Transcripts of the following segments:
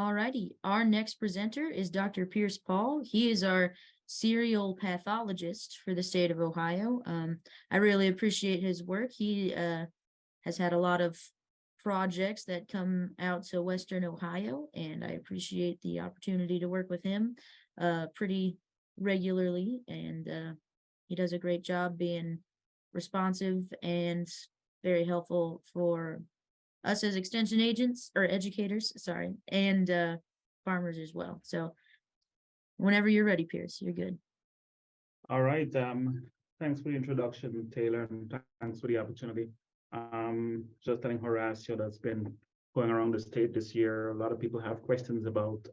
Alrighty, our next presenter is Dr. Pierce Paul. He is our serial pathologist for the state of Ohio. I really appreciate his work. He has had a lot of projects that come out to Western Ohio, and I appreciate the opportunity to work with him pretty regularly. And he does a great job being responsive and very helpful for us as extension agents or educators, sorry, and farmers as well. So whenever you're ready, Pierce, you're good. All right. Thanks for the introduction, Taylor, and thanks for the opportunity. Just telling Horacio that's been going around the state this year. A lot of people have questions about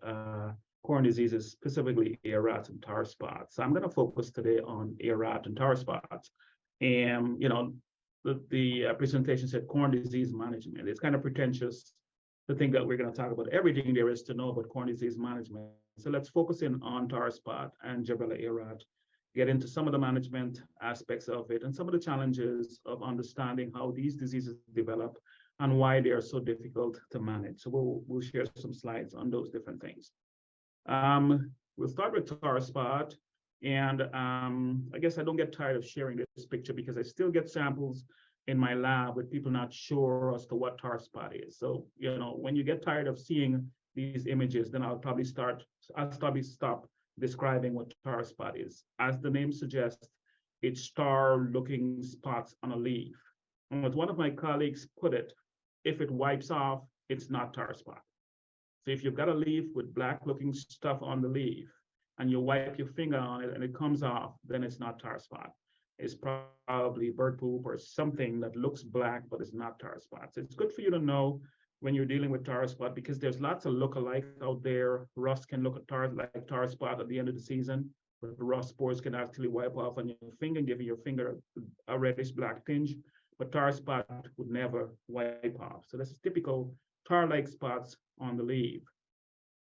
corn diseases, specifically ear rats and tar spots. So I'm going to focus today on ear rat and tar spots. And, the presentation said corn disease management. It's kind of pretentious to think that we're going to talk about everything there is to know about corn disease management. So let's focus in on tar spot and Gibberella ear rat, get into some of the management aspects of it and some of the challenges of understanding how these diseases develop and why they are so difficult to manage. So we'll share some slides on those different things. We'll start with tar spot. And I guess I don't get tired of sharing this picture because I still get samples in my lab with people not sure as to what tar spot is. So, when you get tired of seeing these images, then I'll probably stop describing what tar spot is. As the name suggests, it's tar-looking spots on a leaf. And as one of my colleagues put it, if it wipes off, it's not tar spot. So if you've got a leaf with black-looking stuff on the leaf, and you wipe your finger on it and it comes off, then it's not tar spot. It's probably bird poop or something that looks black, but it's not tar spot. So it's good for you to know when you're dealing with tar spot because there's lots of look-alike out there. Rust can look at like tar spot at the end of the season, but the rust spores can actually wipe off on your finger and give your finger a reddish black tinge, but tar spot would never wipe off. So that's typical tar-like spots on the leaf.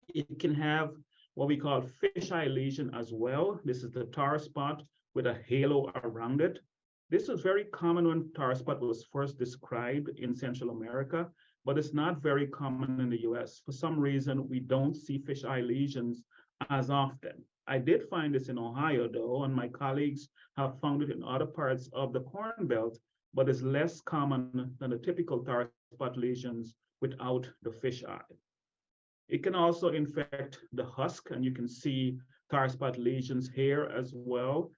It can have what we call fisheye lesion as well. This is the tar spot with a halo around it. This was very common when tar spot was first described in Central America, but it's not very common in the US. For some reason, we don't see fisheye lesions as often. I did find this in Ohio though, and my colleagues have found it in other parts of the Corn Belt, but it's less common than the typical tar spot lesions without the fisheye. It can also infect the husk, and you can see tar spot lesions here as well.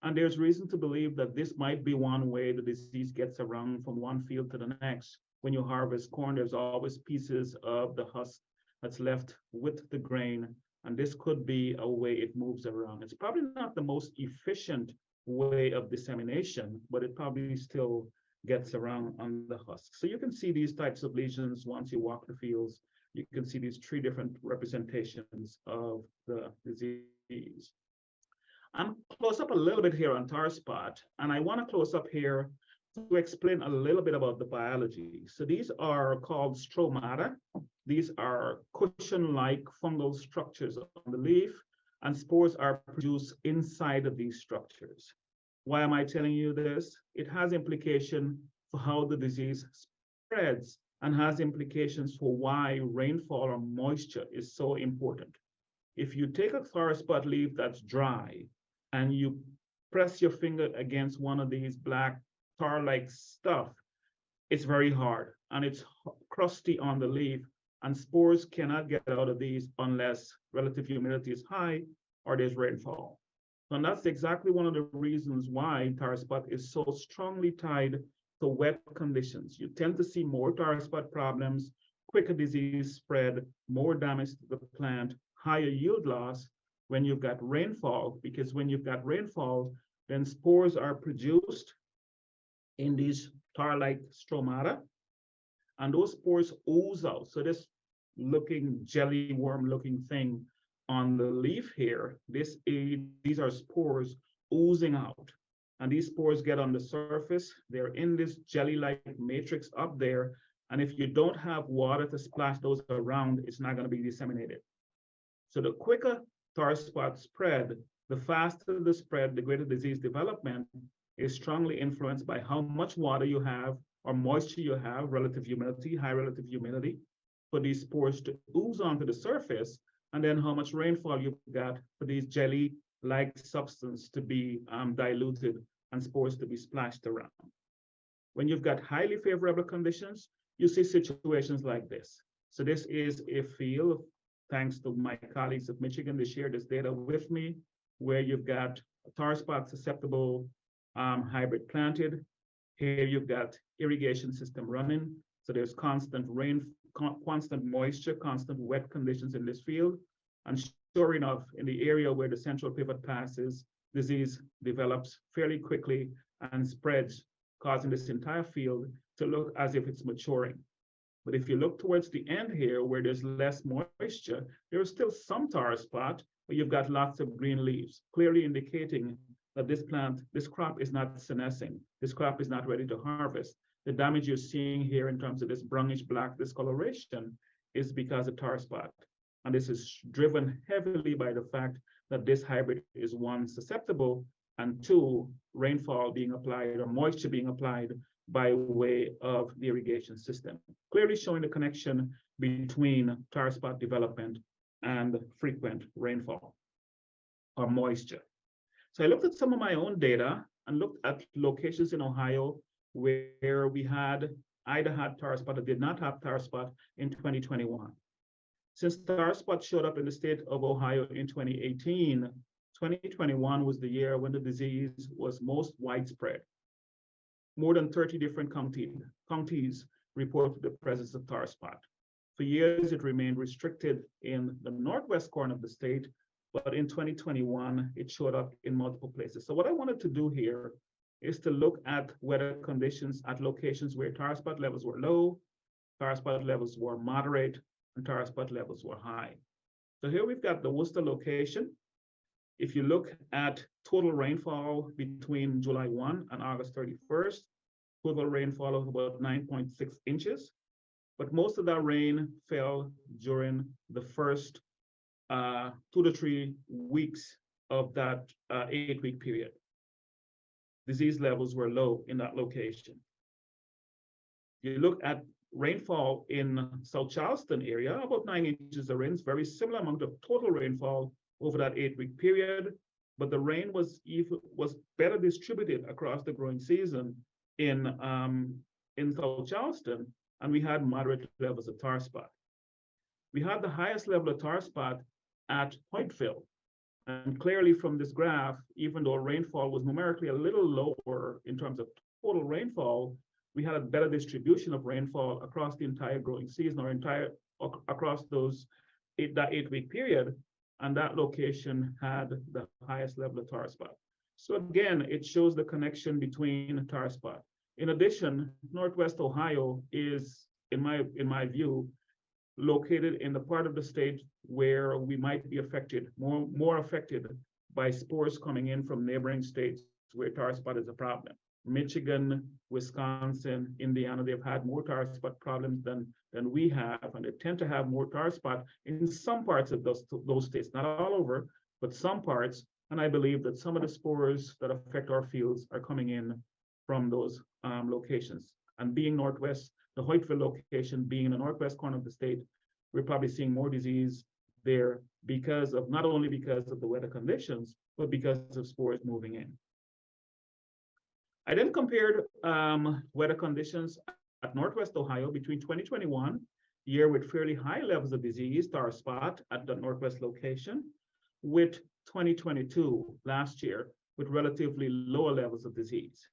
And there's reason to believe that this might be one way the disease gets around from one field to the next. When you harvest corn, there's always pieces of the husk that's left with the grain, and this could be a way it moves around. It's probably not the most efficient way of dissemination, but it probably still gets around on the husk. So you can see these types of lesions once you walk the fields. You can see these three different representations of the disease. I'm close up a little bit here on tar spot, and I want to close up here to explain a little bit about the biology. So these are called stromata. These are cushion-like fungal structures on the leaf, and spores are produced inside of these structures. Why am I telling you this? It has implication for how the disease spreads and has implications for why rainfall or moisture is so important. If you take a tar spot leaf that's dry and you press your finger against one of these black tar-like stuff, it's very hard and it's crusty on the leaf, and spores cannot get out of these unless relative humidity is high or there's rainfall. And that's exactly one of the reasons why tar spot is so strongly tied to wet conditions. You tend to see more tar spot problems, quicker disease spread, more damage to the plant, higher yield loss when you've got rainfall, because when you've got rainfall, then spores are produced in these tar-like stromata, and those spores ooze out. So this looking jelly worm looking thing on the leaf here, these are spores oozing out. And these spores get on the surface, they're in this jelly-like matrix up there, and if you don't have water to splash those around, it's not going to be disseminated. So the quicker tar spot spread, the faster the spread, the greater disease development is strongly influenced by how much water you have or moisture you have, relative humidity, high relative humidity. for these spores to ooze onto the surface, and then how much rainfall you've got for these jelly-like substance to be diluted and spores to be splashed around. When you've got highly favorable conditions, you see situations like this. So this is a field, thanks to my colleagues of Michigan, they shared this data with me, where you've got a tar spot susceptible hybrid planted. Here you've got irrigation system running. So there's constant rain, constant moisture, constant wet conditions in this field. And sure enough, in the area where the central pivot passes, disease develops fairly quickly and spreads, causing this entire field to look as if it's maturing. But if you look towards the end here, where there's less moisture, there is still some tar spot, but you've got lots of green leaves, clearly indicating that this crop is not senescing. This crop is not ready to harvest. The damage you're seeing here in terms of this brownish black discoloration is because of tar spot. And this is driven heavily by the fact that this hybrid is, one, susceptible, and two, rainfall being applied or moisture being applied by way of the irrigation system, clearly showing the connection between tar spot development and frequent rainfall or moisture. So I looked at some of my own data and looked at locations in Ohio where we had either had tar spot or did not have tar spot in 2021. Since tar spot showed up in the state of Ohio in 2018, 2021 was the year when the disease was most widespread. More than 30 different counties reported the presence of tar spot. For years, it remained restricted in the northwest corner of the state, but in 2021, it showed up in multiple places. So what I wanted to do here is to look at weather conditions at locations where tar spot levels were low, tar spot levels were moderate, and tar spot levels were high. So here we've got the Worcester location. If you look at total rainfall between July 1 and August 31st, total rainfall of about 9.6 inches, but most of that rain fell during the first 2 to 3 weeks of that 8-week period. Disease levels were low in that location. You look at rainfall in South Charleston area, about 9 inches of rain, very similar amount of total rainfall over that 8-week period, but the rain was better distributed across the growing season in South Charleston, and we had moderate levels of tar spot. We had the highest level of tar spot at Hoytville, and clearly from this graph, even though rainfall was numerically a little lower in terms of total rainfall, we had a better distribution of rainfall across the entire growing season or across that 8-week period. And that location had the highest level of tar spot. So again, it shows the connection between tar spot. In addition, Northwest Ohio is, in my view, located in the part of the state where we might be affected, more affected by spores coming in from neighboring states where tar spot is a problem. Michigan, Wisconsin, Indiana, they've had more tar spot problems than we have, and they tend to have more tar spot in some parts of those states, not all over, but some parts. And I believe that some of the spores that affect our fields are coming in from those locations. And being Northwest, the Hoytville location being in the northwest corner of the state, we're probably seeing more disease there because of, not only because of the weather conditions, but because of spores moving in. I then compared weather conditions at Northwest Ohio between 2021, year with fairly high levels of disease, tar spot at the Northwest location, with 2022, last year, with relatively lower levels of disease.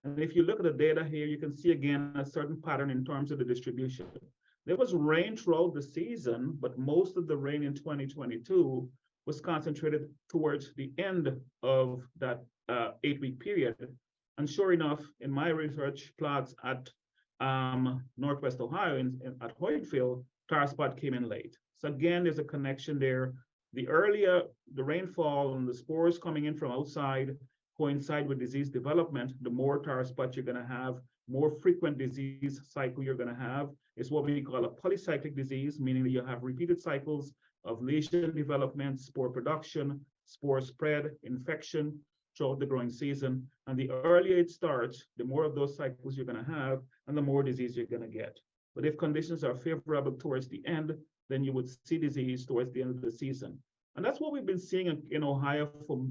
And if you look at the data here, you can see again a certain pattern in terms of the distribution. There was rain throughout the season, but most of the rain in 2022 was concentrated towards the end of that 8-week period. And sure enough, in my research plots at Northwest Ohio, at Hoytville, tar spot came in late. So again, there's a connection there. The earlier the rainfall and the spores coming in from outside coincide with disease development, the more tar spot you're going to have, more frequent disease cycle you're going to have. It's what we call a polycyclic disease, meaning that you have repeated cycles of lesion development, spore production, spore spread, infection throughout the growing season. And the earlier it starts, the more of those cycles you're going to have, and the more disease you're going to get. But if conditions are favorable towards the end, then you would see disease towards the end of the season. And that's what we've been seeing in Ohio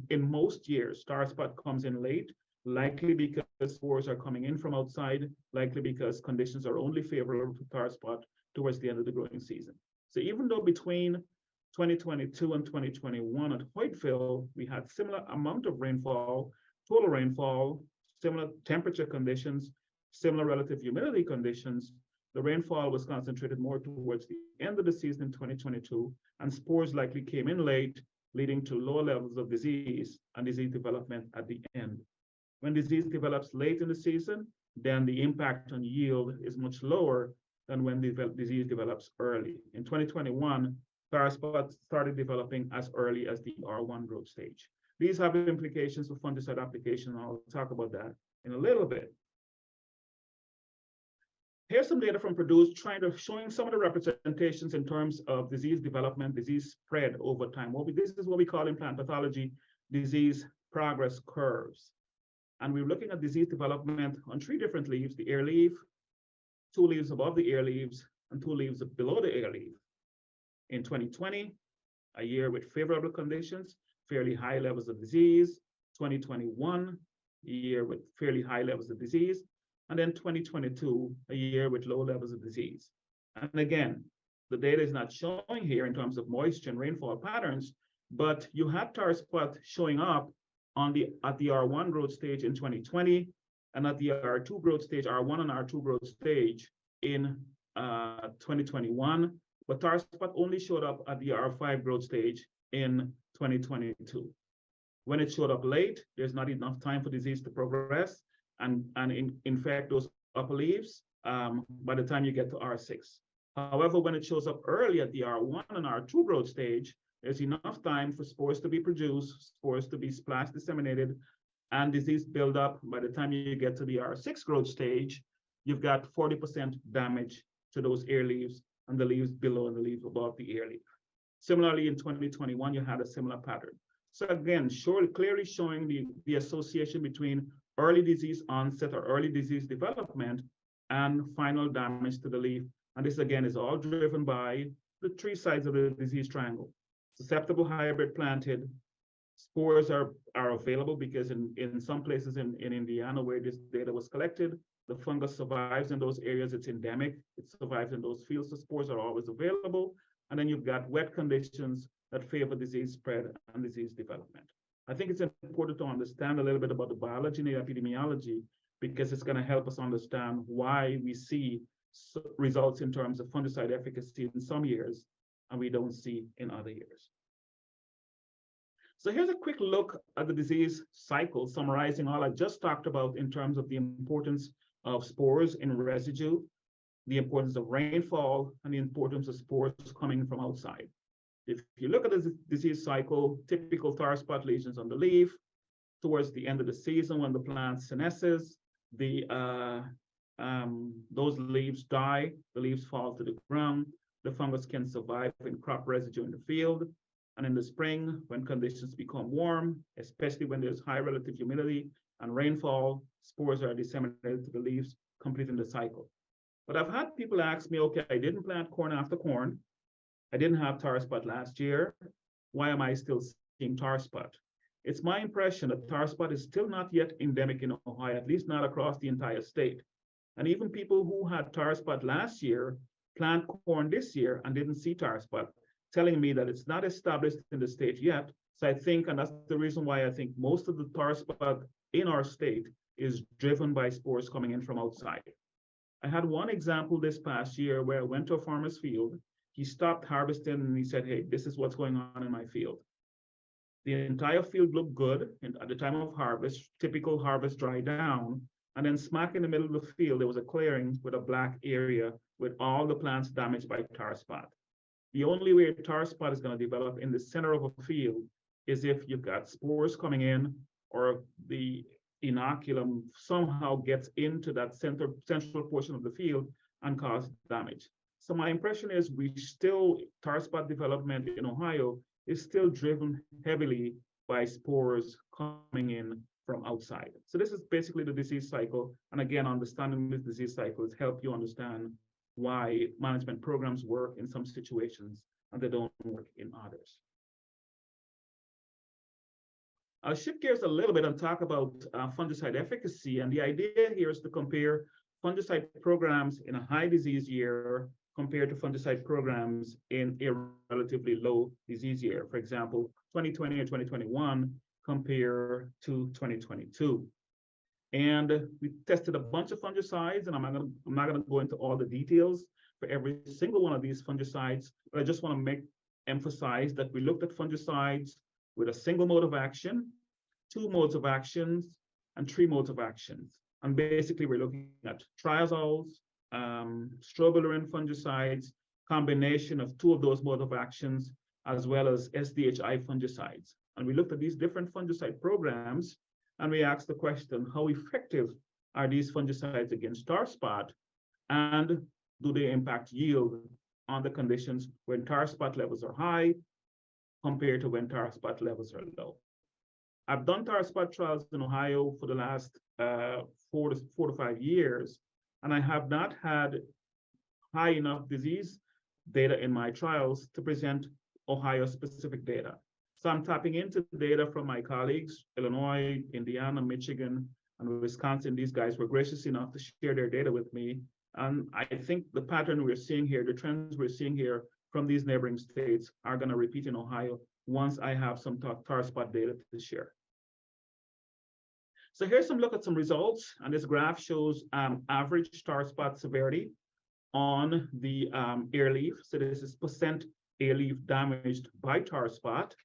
in most years. Tar spot comes in late, likely because spores are coming in from outside, likely because conditions are only favorable to tar spot towards the end of the growing season. So even though between 2022 and 2021 at Hoytville, we had similar amount of rainfall, total rainfall, similar temperature conditions, similar relative humidity conditions, the rainfall was concentrated more towards the end of the season in 2022, and spores likely came in late, leading to lower levels of disease and disease development at the end. When disease develops late in the season, then the impact on yield is much lower than when the disease develops early. In 2021, tar spots started developing as early as the R1 growth stage. These have implications for fungicide application, and I'll talk about that in a little bit. Here's some data from Purdue showing some of the representations in terms of disease development, disease spread over time. This is what we call in plant pathology disease progress curves. And we're looking at disease development on 3 different leaves: the ear leaf, 2 leaves above the ear leaves, and 2 leaves below the ear leaf. In 2020, a year with favorable conditions, fairly high levels of disease. 2021, a year with fairly high levels of disease. And then 2022, a year with low levels of disease. And again, the data is not showing here in terms of moisture and rainfall patterns, but you had tar spot showing up at the R1 growth stage in 2020, and at the R2 growth stage, R1 and R2 growth stage in 2021, but tar spot only showed up at the R5 growth stage in 2022. When it showed up late, there's not enough time for disease to progress and infect those upper leaves by the time you get to R6. However, when it shows up early at the R1 and R2 growth stage, there's enough time for spores to be produced, spores to be splash disseminated, and disease build up. By the time you get to the R6 growth stage, you've got 40% damage to those ear leaves and the leaves below and the leaves above the ear leaf. Similarly, in 2021, you had a similar pattern. So again, clearly showing the association between early disease onset or early disease development and final damage to the leaf. And this again is all driven by the 3 sides of the disease triangle. Susceptible hybrid planted, spores are available because in some places in Indiana where this data was collected, the fungus survives in those areas, it's endemic, it survives in those fields, the spores are always available. And then you've got wet conditions that favor disease spread and disease development. I think it's important to understand a little bit about the biology and the epidemiology, because it's going to help us understand why we see results in terms of fungicide efficacy in some years and we don't see in other years. So here's a quick look at the disease cycle, summarizing all I just talked about in terms of the importance of spores in residue, the importance of rainfall, and the importance of spores coming from outside. If you look at the disease cycle, typical tar spot lesions on the leaf, towards the end of the season when the plant senesces, those leaves die, the leaves fall to the ground, the fungus can survive in crop residue in the field. And in the spring, when conditions become warm, especially when there's high relative humidity and rainfall, spores are disseminated to the leaves, completing the cycle. But I've had people ask me, okay, I didn't plant corn after corn. I didn't have tar spot last year. Why am I still seeing tar spot? It's my impression that tar spot is still not yet endemic in Ohio, at least not across the entire state. And even people who had tar spot last year plant corn this year and didn't see tar spot, telling me that it's not established in the state yet. So I think, and that's the reason why I think most of the tar spot in our state is driven by spores coming in from outside. I had one example this past year where I went to a farmer's field. He stopped harvesting and he said, hey, this is what's going on in my field. The entire field looked good and at the time of harvest, typical harvest dried down. And then smack in the middle of the field, there was a clearing with a black area with all the plants damaged by tar spot. The only way tar spot is going to develop in the center of a field is if you've got spores coming in or the inoculum somehow gets into that central portion of the field and cause damage. So my impression is tar spot development in Ohio is still driven heavily by spores coming in from outside. So this is basically the disease cycle. And again, understanding this disease cycle has helped you understand why management programs work in some situations and they don't work in others. I'll shift gears a little bit and talk about fungicide efficacy. And the idea here is to compare fungicide programs in a high disease year compared to fungicide programs in a relatively low disease year. For example, 2020 or 2021 compared to 2022. And we tested a bunch of fungicides, and I'm not gonna go into all the details for every single one of these fungicides, but I just want to emphasize that we looked at fungicides with a single mode of action, 2 modes of actions, and 3 modes of actions. And basically, we're looking at triazoles, strobilurin fungicides, combination of 2 of those modes of actions, as well as SDHI fungicides. And we looked at these different fungicide programs, and we asked the question, how effective are these fungicides against tar spot, and do they impact yield on the conditions when tar spot levels are high compared to when tar spot levels are low? I've done tar spot trials in Ohio for the last 4 to 5 years, and I have not had high enough disease data in my trials to present Ohio-specific data. So I'm tapping into data from my colleagues, Illinois, Indiana, Michigan, and Wisconsin. These guys were gracious enough to share their data with me. And I think the pattern we're seeing here, the trends we're seeing here from these neighboring states are going to repeat in Ohio once I have some tar spot data to share. So here's some look at some results, and this graph shows average tar spot severity on the air leaf. So this is percent air leaf damaged by tar spot.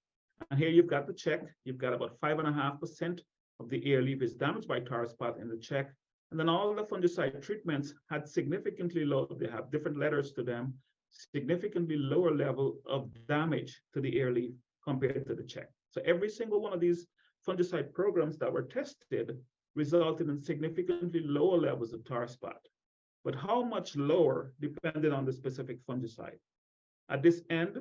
And here you've got the check. You've got about 5.5% of the air leaf is damaged by tar spot in the check. And then all the fungicide treatments had significantly low, they have different letters to them, significantly lower level of damage to the air leaf compared to the check. So every single one of these fungicide programs that were tested resulted in significantly lower levels of tar spot. But how much lower depended on the specific fungicide. At this end,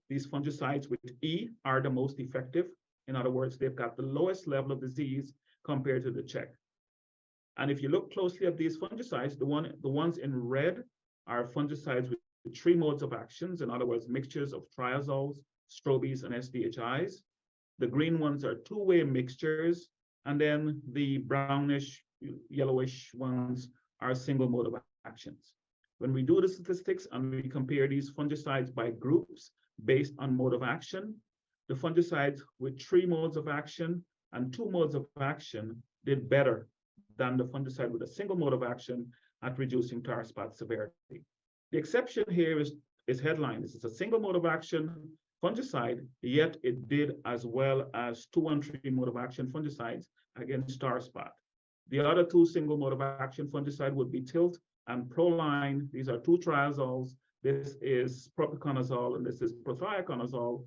these fungicides with E are the most effective. In other words, they've got the lowest level of disease compared to the check. And if you look closely at these fungicides, the ones in red are fungicides with 3 modes of actions. In other words, mixtures of triazoles, strobies, and SDHIs. The green ones are 2-way mixtures. And then the brownish, yellowish ones are single mode of actions. When we do the statistics and we compare these fungicides by groups based on mode of action, the fungicides with 3 modes of action and 2 modes of action did better than the fungicide with a single mode of action at reducing tar spot severity. The exception here is headline. This is a single mode of action fungicide, yet it did as well as 2 and 3 mode of action fungicides against tar spot. The other 2 single mode of action fungicide would be Tilt and Proline. These are 2 triazoles. This is propiconazole and this is prothioconazole.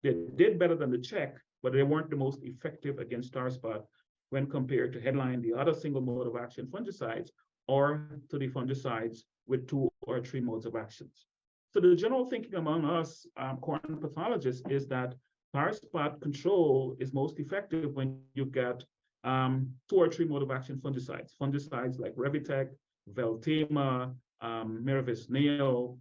They did better than the check, but they weren't the most effective against tar spot when compared to headline, the other single mode of action fungicides, or to the fungicides with 2 or 3 modes of actions. So the general thinking among us corn pathologists is that tar spot control is most effective when you get 2 or 3 mode of action fungicides. Fungicides like Revitec, Veltima, Miravis Neo,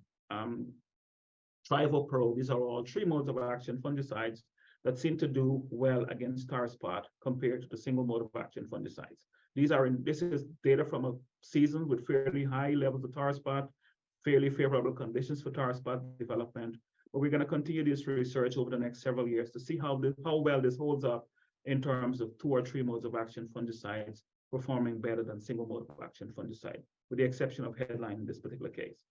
Trivopro. These are all 3 modes of action fungicides that seem to do well against tar spot compared to the single mode of action fungicides. This is data from a season with fairly high levels of tar spot, fairly favorable conditions for tar spot development. But we're going to continue this research over the next several years to see how well this holds up in terms of 2 or 3 modes of action fungicides performing better than single mode of action fungicide, with the exception of headline in this particular case.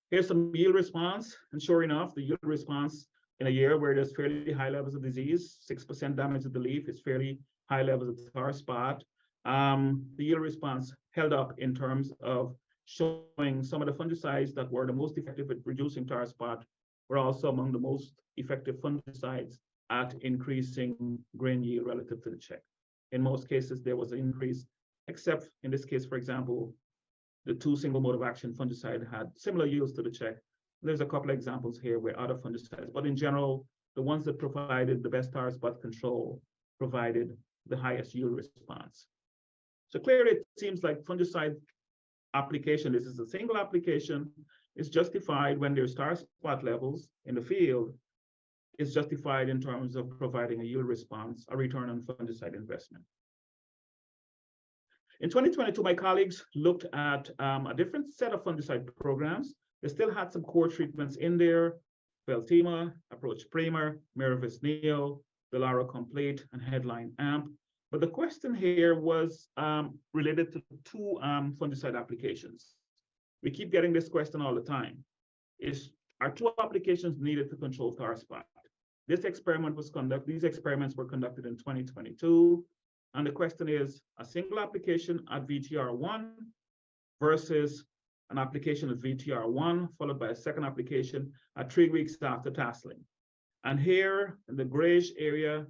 Here's some yield response, and sure enough, the yield response in a year where there's fairly high levels of disease, 6% damage of the leaf is fairly high levels of tar spot. The yield response held up in terms of showing some of the fungicides that were the most effective at reducing tar spot were also among the most effective fungicides at increasing grain yield relative to the check. In most cases, there was an increase, except in this case, for example, the 2 single mode of action fungicide had similar yields to the check. There's a couple of examples here where other fungicides, but in general, the ones that provided the best tar spot control provided the highest yield response. So clearly, it seems like fungicide application, this is a single application, is justified when there's star spot levels in the field. It's justified in terms of providing a yield response, a return on fungicide investment. In 2022, my colleagues looked at a different set of fungicide programs. They still had some core treatments in there: Veltima, Approach Primer, Miravis Neo, Delara Complete, and Headline Amp. But the question here was related to two fungicide applications. We keep getting this question all the time. Are two applications needed to control tar spot? These experiments were conducted in 2022. And the question is, a single application at VTR1 versus an application at VTR1, followed by a second application at 3 weeks after tasseling. And here in the grayish area,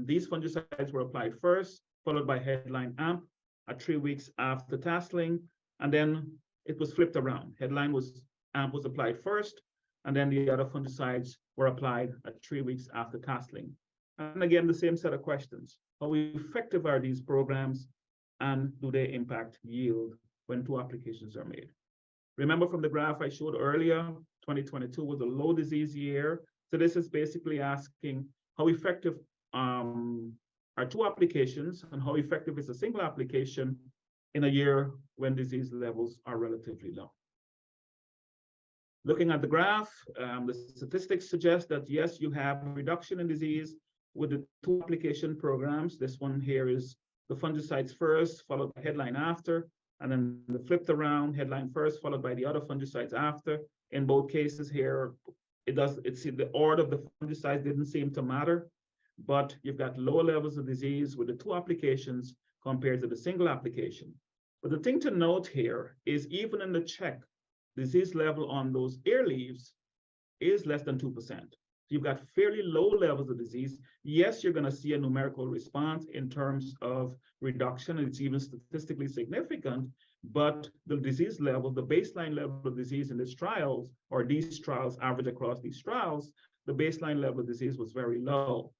these fungicides were applied first, followed by Headline Amp at 3 weeks after tasseling. And then it was flipped around. Amp was applied first, and then the other fungicides were applied at 3 weeks after tasseling. And again, the same set of questions. How effective are these programs, and do they impact yield when two applications are made? Remember from the graph I showed earlier, 2022 was a low disease year. So this is basically asking how effective are two applications, and how effective is a single application in a year when disease levels are relatively low. Looking at the graph, the statistics suggest that yes, you have a reduction in disease with the two application programs. This one here is the fungicides first, followed by Headline after, and then the flipped around, Headline first, followed by the other fungicides after. In both cases here, the order of the fungicides didn't seem to matter, but you've got lower levels of disease with the two applications compared to the single application. But the thing to note here is even in the check, disease level on those air leaves is less than 2%. You've got fairly low levels of disease. Yes, you're going to see a numerical response in terms of reduction, and it's even statistically significant, but the disease level, the baseline level of disease in these trials, or these trials average across these trials, the baseline level of disease was very low.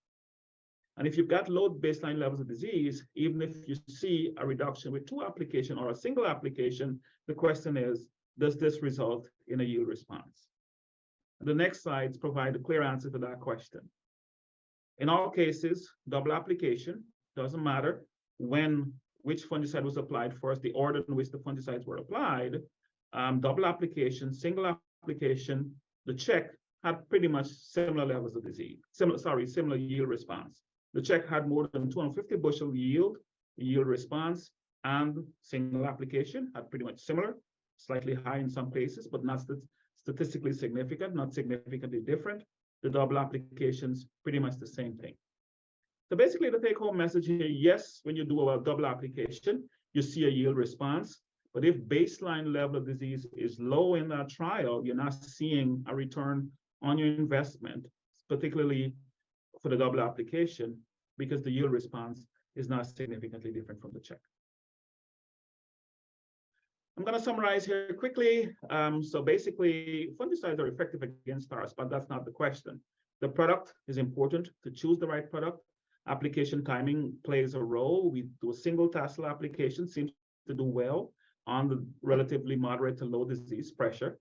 And if you've got low baseline levels of disease, even if you see a reduction with two application or a single application, the question is, does this result in a yield response? The next slides provide a clear answer to that question. In all cases, double application, doesn't matter which fungicide was applied first, the order in which the fungicides were applied, double application, single application, the check had pretty much similar levels of disease, similar yield response. The check had more than 250 bushel yield response, and single application had pretty much similar, slightly high in some places, but not statistically significant, not significantly different. The double applications, pretty much the same thing. So basically the take home message here, yes, when you do a double application, you see a yield response, but if baseline level of disease is low in that trial, you're not seeing a return on your investment, particularly for the double application, because the yield response is not significantly different from the check. I'm going to summarize here quickly. So basically, fungicides are effective against tar spot, but that's not the question. The product is important to choose the right product. Application timing plays a role. We do a single tassel application, seems to do well on the relatively moderate to low disease pressure.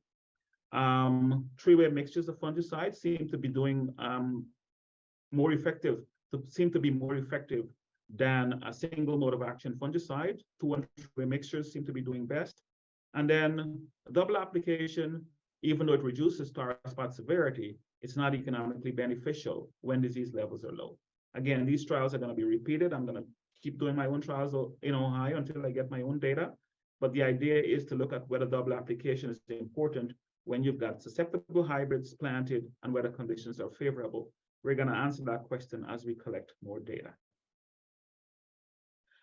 Three-way mixtures of fungicides seem to be doing more effective than a single mode of action fungicide. 2 and 3-way mixtures seem to be doing best. And then a double application, even though it reduces tar spot severity, it's not economically beneficial when disease levels are low. Again, these trials are going to be repeated. I'm going to keep doing my own trials in Ohio until I get my own data. But the idea is to look at whether double application is important when you've got susceptible hybrids planted and weather conditions are favorable. We're going to answer that question as we collect more data.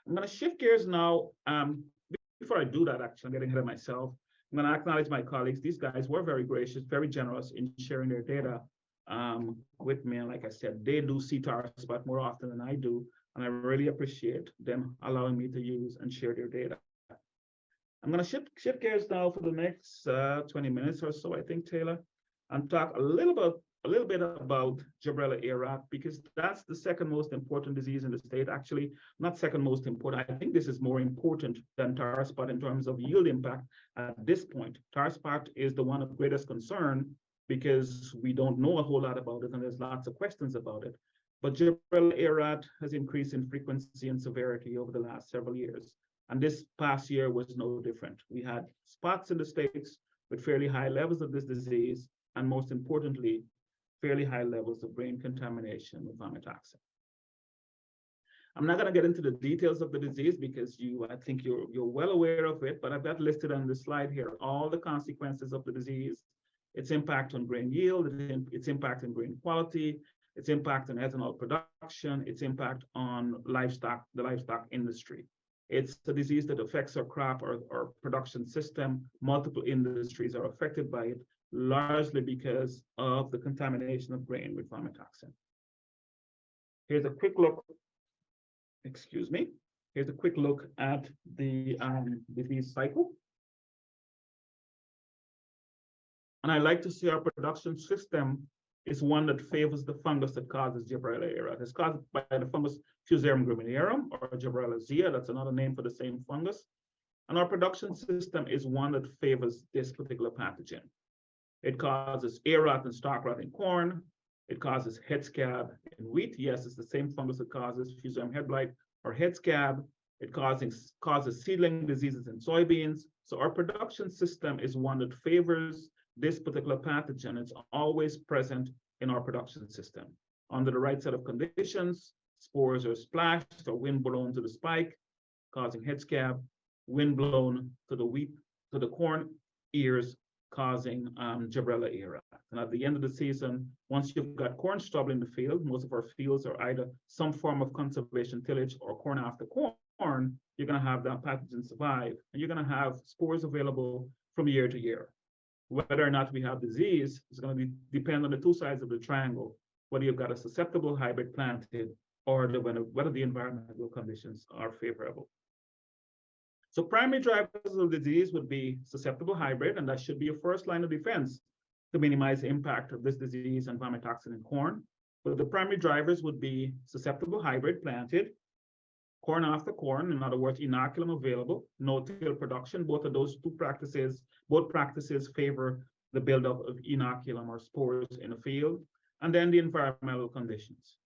I'm going to shift gears now. Before I do that, actually, I'm getting ahead of myself. I'm going to acknowledge my colleagues. These guys were very gracious, very generous in sharing their data with me. And like I said, they do see tar spot more often than I do. And I really appreciate them allowing me to use and share their data. I'm going to shift gears now for the next 20 minutes or so, I think, Taylor, and talk a little a little bit about Gibberella arat, because that's the second most important disease in the state. Actually, not second most important. I think this is more important than tar spot in terms of yield impact at this point. Tar spot is the one of greatest concern because we don't know a whole lot about it and there's lots of questions about it. But Gibberella arat has increased in frequency and severity over the last several years. And this past year was no different. We had spots in the states with fairly high levels of this disease, and most importantly, fairly high levels of brain contamination with vomitoxin. I'm not going to get into the details of the disease because I think you're well aware of it, but I've got listed on the slide here all the consequences of the disease, its impact on grain yield, its impact on grain quality, its impact on ethanol production, its impact on livestock, the livestock industry. It's a disease that affects our crop or production system. Multiple industries are affected by it, largely because of the contamination of grain with vomitoxin. Here's a quick look, excuse me. Here's a quick look at the disease cycle. And I like to see our production system is one that favors the fungus that causes Gibberella arat. It's caused by the fungus Fusarium graminearum or Gibberella zeae. That's another name for the same fungus. And our production system is one that favors this particular pathogen. It causes ear rot and stalk rot in corn. It causes head scab in wheat. Yes, it's the same fungus that causes Fusarium head blight or head scab. It causes seedling diseases in soybeans. So our production system is one that favors this particular pathogen. It's always present in our production system. Under the right set of conditions, spores are splashed or wind blown to the spike, causing head scab, wind blown to the wheat, to the corn ears, causing Gibberella arat. And at the end of the season, once you've got corn stubble in the field, most of our fields are either some form of conservation tillage or corn after corn, you're going to have that pathogen survive, and you're going to have spores available from year to year. Whether or not we have disease is going to depend on the two sides of the triangle, whether you've got a susceptible hybrid planted or whether the environmental conditions are favorable. So primary drivers of disease would be susceptible hybrid, and that should be your first line of defense to minimize the impact of this disease and vomitoxin in corn. But the primary drivers would be susceptible hybrid planted, corn after corn, in other words, inoculum available, no-till production. Both practices favor the buildup of inoculum or spores in the field, and then the environmental conditions.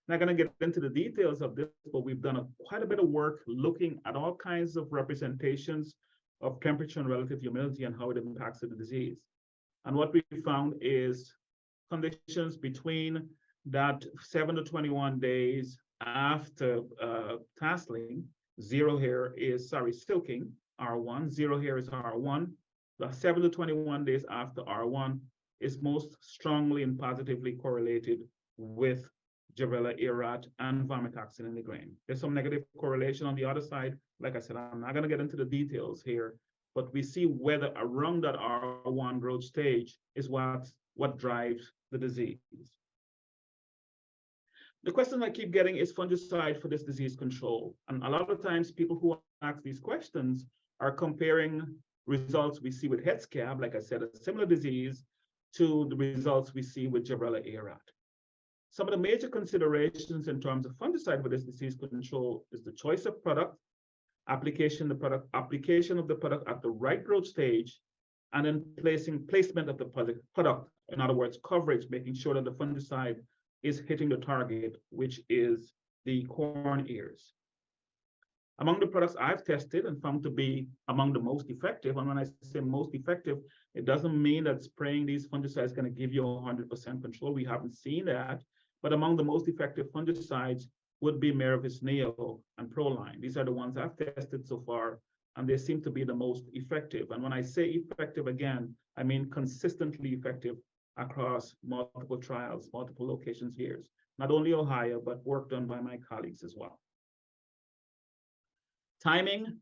I'm not going to get into the details of this, but we've done quite a bit of work looking at all kinds of representations of temperature and relative humidity and how it impacts the disease. And what we found is conditions between that 7 to 21 days after tasseling, silking, R1, zero hair is R1. The 7 to 21 days after R1 is most strongly and positively correlated with Gibberella arat and vomitoxin in the grain. There's some negative correlation on the other side. Like I said, I'm not going to get into the details here, but we see whether around that R1 growth stage is what drives the disease. The question I keep getting is fungicide for this disease control. And a lot of times people who ask these questions are comparing results we see with head scab, like I said, a similar disease, to the results we see with Gibberella arat. Some of the major considerations in terms of fungicide for this disease control is the choice of product, application of the product at the right growth stage, and then placement of the product, in other words, coverage, making sure that the fungicide is hitting the target, which is the corn ears. Among the products I've tested and found to be among the most effective, and when I say most effective, it doesn't mean that spraying these fungicides is going to give you 100% control. We haven't seen that. But among the most effective fungicides would be Meravis Neo and Proline. These are the ones I've tested so far, and they seem to be the most effective. And when I say effective, again, I mean consistently effective across multiple trials, multiple locations, years. Not only Ohio, but work done by my colleagues as well. Timing,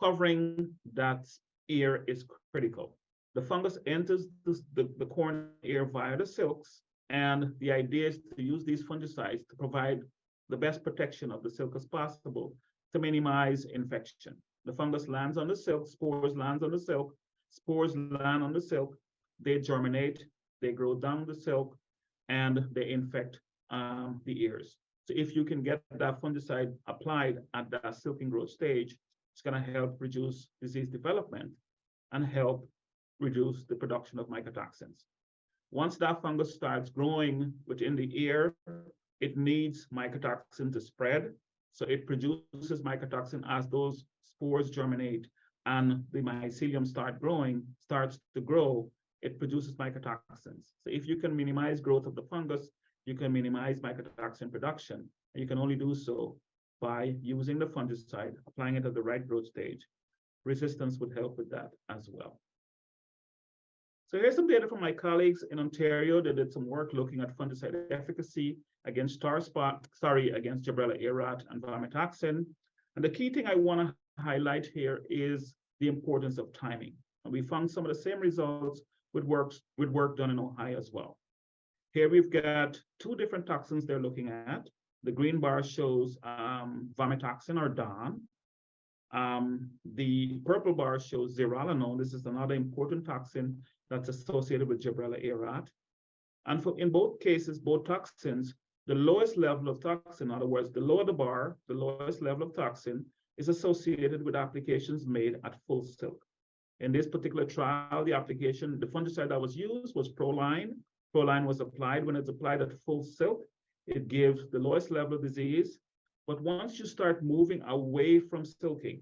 covering that ear is critical. The fungus enters the corn ear via the silks, and the idea is to use these fungicides to provide the best protection of the silk as possible to minimize infection. The fungus lands on the silk, spores land on the silk, spores land on the silk, they germinate, they grow down the silk, and they infect the ears. So if you can get that fungicide applied at that silking growth stage, it's going to help reduce disease development and help reduce the production of mycotoxins. Once that fungus starts growing within the ear, it needs mycotoxin to spread. So it produces mycotoxin as those spores germinate and the mycelium starts to grow, it produces mycotoxins. So if you can minimize growth of the fungus, you can minimize mycotoxin production. And you can only do so by using the fungicide, applying it at the right growth stage. Resistance would help with that as well. So here's some data from my colleagues in Ontario. They did some work looking at fungicide efficacy against against Gibberella, ARAT, and Vomitoxin. And the key thing I want to highlight here is the importance of timing. And we found some of the same results with work done in Ohio as well. Here we've got two different toxins they're looking at. The green bar shows Vomitoxin or DON. The purple bar shows zearalenone. This is another important toxin that's associated with Gibberella, ARAT. And in both cases, both toxins, the lowest level of toxin, in other words, the lower the bar, the lowest level of toxin is associated with applications made at full silk. In this particular trial, the fungicide that was used was Proline. Proline was applied. When it's applied at full silk, it gives the lowest level of disease. But once you start moving away from silking,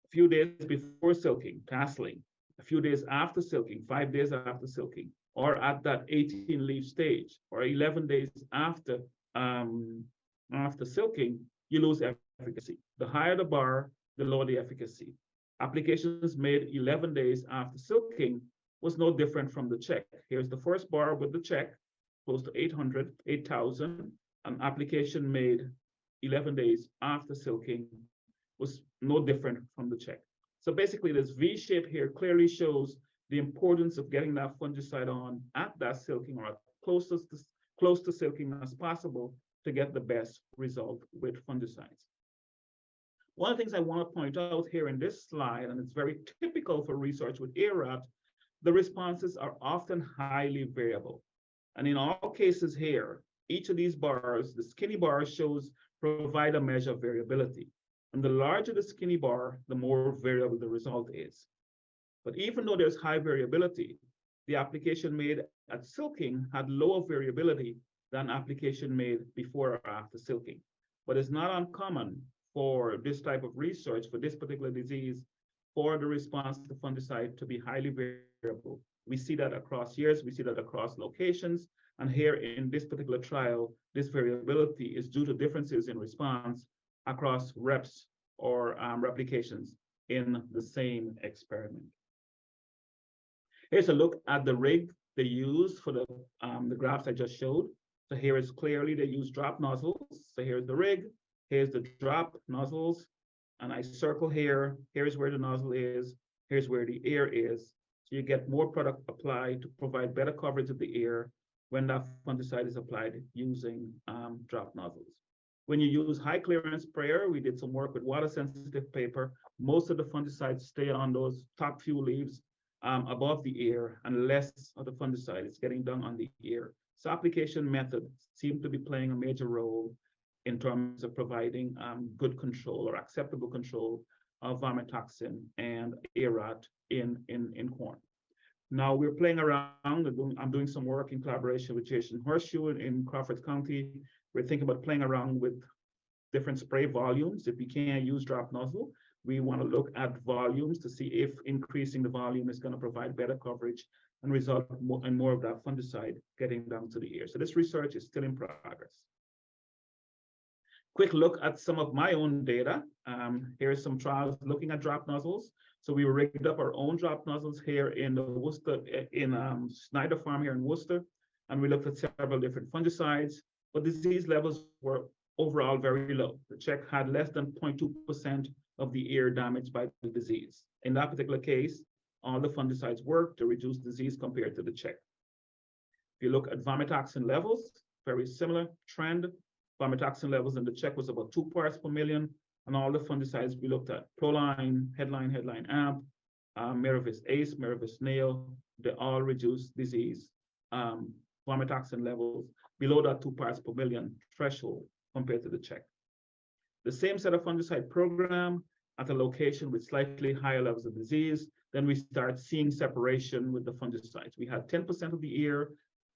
a few days before silking, tasseling, a few days after silking, 5 days after silking, or at that 18-leaf stage, or 11 days after silking, you lose efficacy. The higher the bar, the lower the efficacy. Applications made 11 days after silking was no different from the check. Here's the first bar with the check, close to 8,000. An application made 11 days after silking was no different from the check. So basically this V shape here clearly shows the importance of getting that fungicide on at that silking or close to silking as possible to get the best result with fungicides. One of the things I want to point out here in this slide, and it's very typical for research with ARAT, the responses are often highly variable. And in all cases here, each of these bars, the skinny bar provide a measure of variability. And the larger the skinny bar, the more variable the result is. But even though there's high variability, the application made at silking had lower variability than application made before or after silking. But it's not uncommon for this type of research, for this particular disease, for the response to fungicide to be highly variable. We see that across years, we see that across locations, and here in this particular trial, this variability is due to differences in response across reps or replications in the same experiment. Here's a look at the rig they used for the graphs I just showed. So here is clearly they use drop nozzles. So here's the rig, here's the drop nozzles, and I circle here. Here's where the nozzle is, here's where the ear is. So you get more product applied to provide better coverage of the ear when that fungicide is applied using drop nozzles. When you use high clearance sprayer, we did some work with water sensitive paper. Most of the fungicides stay on those top few leaves above the ear, and less of the fungicide is getting done on the ear. So application methods seem to be playing a major role in terms of providing good control or acceptable control of vomitoxin and ARAT in corn. Now we're playing around. I'm doing some work in collaboration with Jason Horseshoe in Crawford County. We're thinking about playing around with different spray volumes. If we can't use drop nozzle, we want to look at volumes to see if increasing the volume is going to provide better coverage and result in more of that fungicide getting down to the ear. So this research is still in progress. Quick look at some of my own data. Here are some trials looking at drop nozzles. So we rigged up our own drop nozzles here in the Worcester, Snyder Farm here in Worcester, and we looked at several different fungicides, but disease levels were overall very low. The check had less than 0.2% of the ear damaged by the disease. In that particular case, all the fungicides worked to reduce disease compared to the check. If you look at vomitoxin levels, very similar trend. Vomitoxin levels in the check was about 2 parts per million, and all the fungicides we looked at, Proline, Headline Amp, Miravis Ace, Miravis Nail, they all reduce disease vomitoxin levels below that 2 parts per million threshold compared to the check. The same set of fungicide program at a location with slightly higher levels of disease, then we start seeing separation with the fungicides. We had 10% of the ear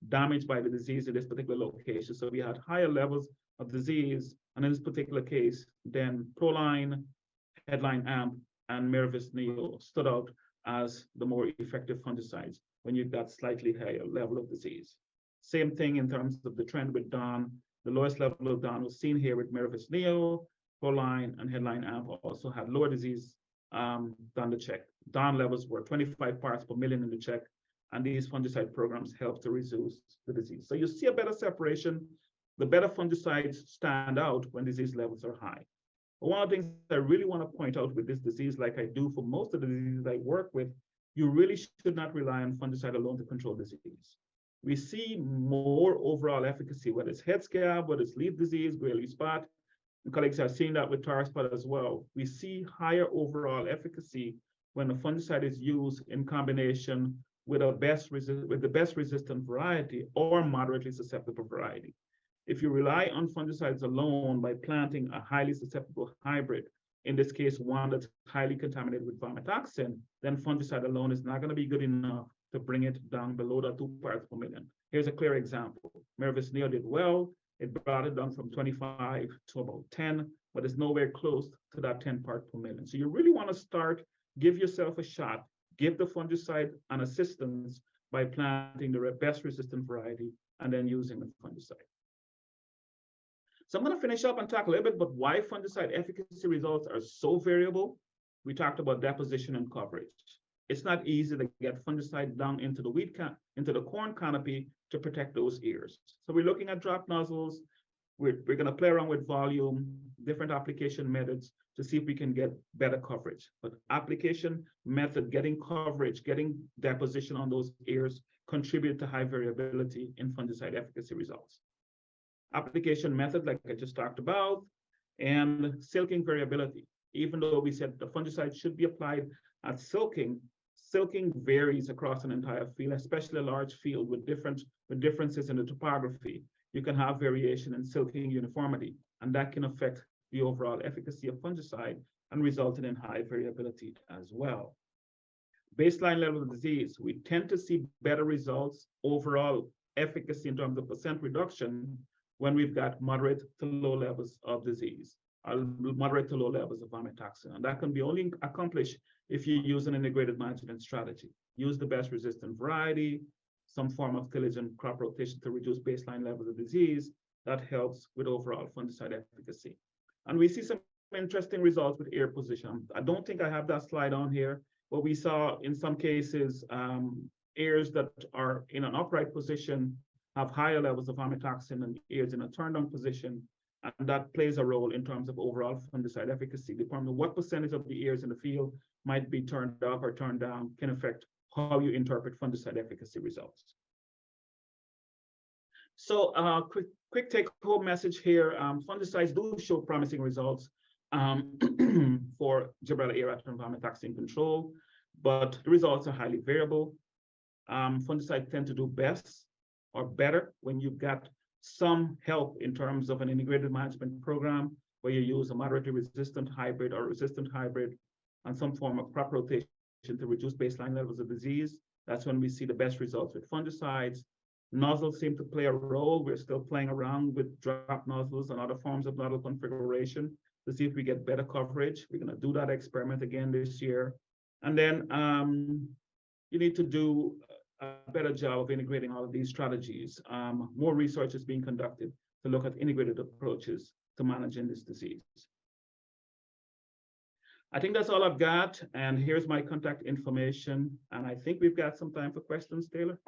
damaged by the disease in this particular location. So we had higher levels of disease, and in this particular case, then Proline, Headline Amp, and Miravis Neo stood out as the more effective fungicides when you've got slightly higher level of disease. Same thing in terms of the trend with DON. The lowest level of DON was seen here with Miravis Neo. Proline and Headline Amp also had lower disease than the check. DON levels were 25 parts per million in the check, and these fungicide programs help to reduce the disease. So you see a better separation. The better fungicides stand out when disease levels are high. But one of the things I really want to point out with this disease, like I do for most of the diseases I work with, you really should not rely on fungicide alone to control disease. We see more overall efficacy, whether it's head scab, whether it's leaf disease, gray leaf spot. And colleagues are seeing that with tar spot as well. We see higher overall efficacy when a fungicide is used in combination with the best resistant variety or moderately susceptible variety. If you rely on fungicides alone by planting a highly susceptible hybrid, in this case, one that's highly contaminated with vomitoxin, then fungicide alone is not going to be good enough to bring it down below that 2 parts per million. Here's a clear example. Miravis Neo did well. It brought it down from 25 to about 10, but it's nowhere close to that 10 part per million. So you really want to start, give yourself a shot, give the fungicide an assistance by planting the best resistant variety and then using the fungicide. So I'm going to finish up and talk a little bit about why fungicide efficacy results are so variable. We talked about deposition and coverage. It's not easy to get fungicide down into the corn canopy to protect those ears. So we're looking at drop nozzles. We're going to play around with volume, different application methods to see if we can get better coverage. But application method, getting coverage, getting deposition on those ears contribute to high variability in fungicide efficacy results. Application method, like I just talked about, and silking variability. Even though we said the fungicide should be applied at silking, silking varies across an entire field, especially a large field with differences in the topography. You can have variation in silking uniformity, and that can affect the overall efficacy of fungicide and result in high variability as well. Baseline level of disease, we tend to see better results, overall efficacy in terms of percent reduction when we've got moderate to low levels of disease, or moderate to low levels of vomitoxin. And that can be only accomplished if you use an integrated management strategy. Use the best resistant variety, some form of tillage and crop rotation to reduce baseline levels of disease. That helps with overall fungicide efficacy. And we see some interesting results with ear position. I don't think I have that slide on here, but we saw in some cases, ears that are in an upright position have higher levels of vomitoxin than ears in a turned down position. And that plays a role in terms of overall fungicide efficacy. Depending on what percentage of the ears in the field might be turned up or turned down can affect how you interpret fungicide efficacy results. So quick take-home message here. Fungicides do show promising results for Gibberella ear and vomitoxin control, but the results are highly variable. Fungicides tend to do best or better when you've got some help in terms of an integrated management program where you use a moderately resistant hybrid or resistant hybrid and some form of crop rotation to reduce baseline levels of disease. That's when we see the best results with fungicides. Nozzles seem to play a role. We're still playing around with drop nozzles and other forms of nozzle configuration to see if we get better coverage. We're going to do that experiment again this year. And then you need to do a better job of integrating all of these strategies. More research is being conducted to look at integrated approaches to managing this disease. I think that's all I've got, and here's my contact information. And I think we've got some time for questions, Taylor.